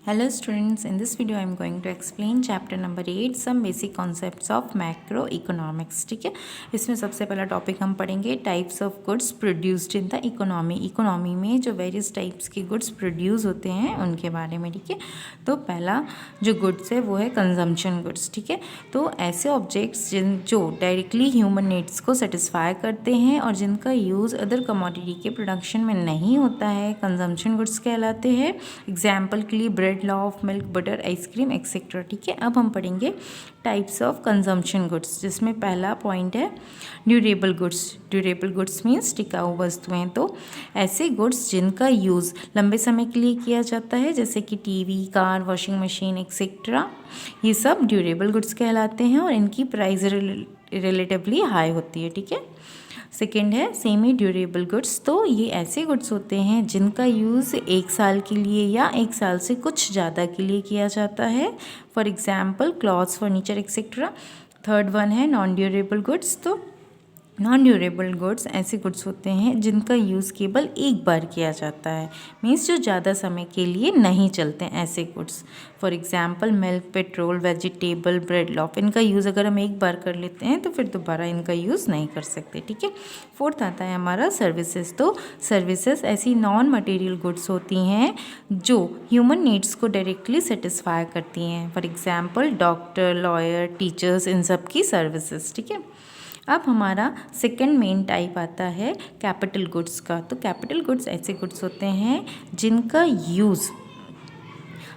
Hello students, in this video I am going to explain chapter number 8 some basic concepts of macroeconomics। ठीक है, इसमें सबसे पहला topic हम पढ़ेंगे types of goods produced in the economy. Economy में जो वेरियस टाइप्स के गुड्स प्रोड्यूस होते हैं उनके बारे में। ठीक है, तो पहला जो गुड्स है वो है कंजम्पशन गुड्स। ठीक है, तो ऐसे ऑब्जेक्ट्स जो डायरेक्टली ह्यूमन नीड्स को सेटिस्फाई करते हैं और जिनका यूज़ अदर कमोडिटी के प्रोडक्शन में नहीं होता है, कंजम्पशन गुड्स कहलाते हैं। एग्जाम्पल के लिए bread, loaf, milk, butter, ice cream etcetera. ठीक है, अब हम पढ़ेंगे टाइप्स ऑफ कंजम्पशन गुड्स, जिसमें पहला पॉइंट है durable goods. Durable goods means टिकाऊ वस्तुएं। तो ऐसे गुड्स जिनका यूज़ लंबे समय के लिए किया जाता है, जैसे कि TV, car, washing machine etcetera, ये सब ड्यूरेबल गुड्स कहलाते हैं और इनकी प्राइस रिलेटिवली हाई होती है। ठीक है, सेकेंड है सेमी ड्यूरेबल गुड्स। तो ये ऐसे गुड्स होते हैं जिनका यूज़ 1 साल के लिए या 1 साल से कुछ ज़्यादा के लिए किया जाता है, for example clothes, furniture etcetera. Third one है नॉन ड्यूरेबल गुड्स। तो नॉन ड्यूरेबल गुड्स ऐसे गुड्स होते हैं जिनका यूज़ केवल एक बार किया जाता है, मीन्स जो ज़्यादा समय के लिए नहीं चलते हैं ऐसे goods. For example milk, petrol, vegetable, bread, loaf, इनका यूज़ अगर हम एक बार कर लेते हैं तो फिर दोबारा इनका यूज़ नहीं कर सकते। ठीक है, फोर्थ आता है हमारा सर्विसेज। तो सर्विसेज ऐसी नॉन मटेरियल गुड्स होती हैं जो ह्यूमन नीड्स को डायरेक्टली सेटिस्फाई करती हैं, for example doctor, lawyer, teachers, इन सब की सर्विसेज। ठीक है, अब हमारा सेकंड मेन टाइप आता है कैपिटल गुड्स का। तो कैपिटल गुड्स ऐसे गुड्स होते हैं जिनका यूज़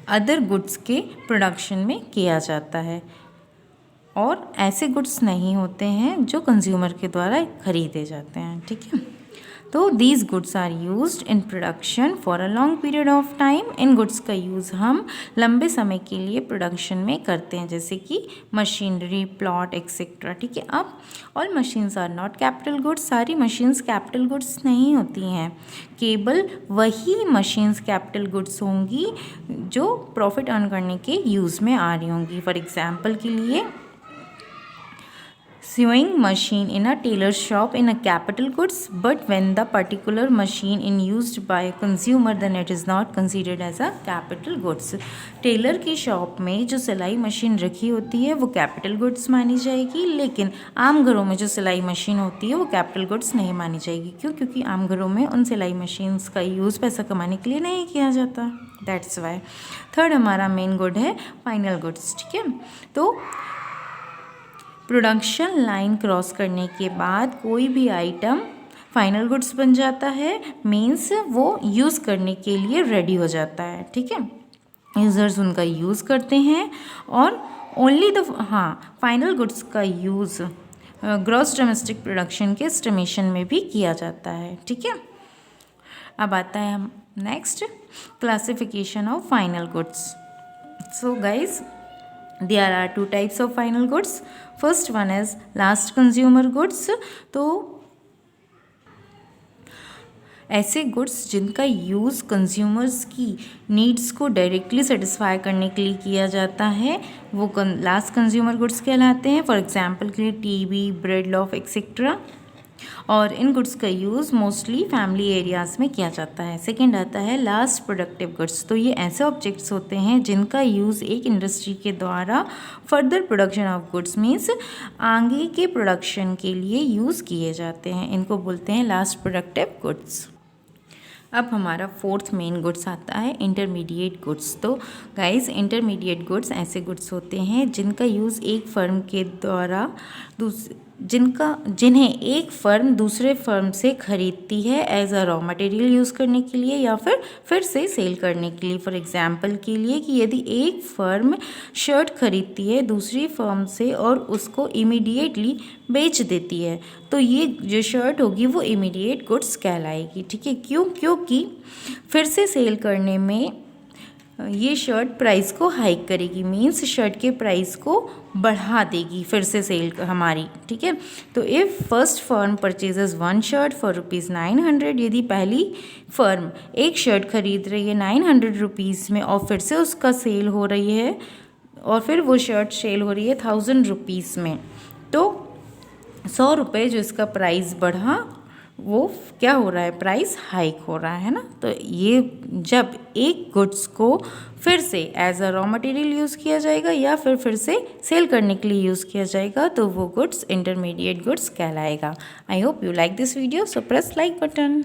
अदर गुड्स के प्रोडक्शन में किया जाता है और ऐसे गुड्स नहीं होते हैं जो कंज्यूमर के द्वारा खरीदे जाते हैं। ठीक है, तो these goods are used in production for a long period of time. इन गुड्स का यूज़ हम लंबे समय के लिए प्रोडक्शन में करते हैं, जैसे कि मशीनरी, प्लॉट एक्सेट्रा। ठीक है, अब all machines are not capital goods. सारी मशीन्स कैपिटल गुड्स नहीं होती हैं, केवल वही मशीन्स कैपिटल गुड्स होंगी जो प्रॉफिट अर्न करने के यूज़ में आ रही होंगी। फॉर एग्जाम्पल के लिए sewing machine in a tailor shop in a capital goods, but when the particular machine in used by a consumer then it is not considered as a capital goods। Tailor की shop में जो सिलाई machine रखी होती है वो capital goods मानी जाएगी, लेकिन आम घरों में जो सिलाई मशीन होती है वो कैपिटल गुड्स नहीं मानी जाएगी। क्यों? क्योंकि आम घरों में उन सिलाई मशीन्स का यूज़ पैसा कमाने के लिए नहीं किया जाता, दैट्स वाई। थर्ड हमारा मेन गुड है फाइनल गुड्स। ठीक है, तो प्रोडक्शन लाइन क्रॉस करने के बाद कोई भी आइटम फाइनल गुड्स बन जाता है, मीन्स वो यूज़ करने के लिए रेडी हो जाता है। ठीक है, यूज़र्स उनका यूज़ करते हैं और ओनली द फाइनल गुड्स का यूज़ ग्रॉस डोमेस्टिक प्रोडक्शन के एस्टिमेशन में भी किया जाता है। ठीक है, अब आता है हम next classification of final goods. So guys, there are 2 types of final goods. First one is last consumer goods। तो ऐसे गुड्स जिनका यूज़ कंज्यूमर्स की नीड्स को डायरेक्टली सेटिस्फाई करने के लिए किया जाता है वो लास्ट कंज्यूमर गुड्स कहलाते हैं। फॉर एग्जांपल के लिए टीवी, ब्रेड, लॉफ एक्सेट्रा। और इन गुड्स का यूज़ मोस्टली फैमिली एरियाज़ में किया जाता है। सेकेंड आता है लास्ट प्रोडक्टिव गुड्स। तो ये ऐसे ऑब्जेक्ट्स होते हैं जिनका यूज़ एक इंडस्ट्री के द्वारा further production of goods means आगे के प्रोडक्शन के लिए यूज़ किए जाते हैं, इनको बोलते हैं लास्ट प्रोडक्टिव गुड्स। अब हमारा फोर्थ मेन गुड्स आता है इंटरमीडिएट गुड्स। तो गाइस, इंटरमीडिएट गुड्स ऐसे गुड्स होते हैं जिनका यूज़ एक फर्म के द्वारा जिन्हें एक फर्म दूसरे फर्म से खरीदती है as a raw material use करने के लिए या फिर से सेल करने के लिए। फॉर एग्जांपल के लिए कि यदि एक फर्म शर्ट खरीदती है दूसरी फर्म से और उसको इमीडिएटली बेच देती है तो ये जो शर्ट होगी वो इमीडिएट गुड्स कहलाएगी। ठीक है, क्यों? क्योंकि फिर से सेल करने में ये शर्ट प्राइस को हाइक करेगी, मीन्स शर्ट के प्राइस को बढ़ा देगी फिर से सेल हमारी। ठीक है, तो if first firm purchases 1 shirt for ₹900, यदि पहली फर्म एक शर्ट खरीद रही है 900 रुपीज़ में और फिर से उसका सेल हो रही है और फिर वो शर्ट सेल हो रही है 1000 रुपीज़ में, तो 100 रुपये जो इसका प्राइस बढ़ा वो क्या हो रहा है, प्राइस हाइक हो रहा है ना। तो ये जब एक गुड्स को फिर से as a raw material use किया जाएगा या फिर से सेल करने के लिए यूज़ किया जाएगा तो वो गुड्स इंटरमीडिएट गुड्स कहलाएगा। I hope you like this video, so press like button.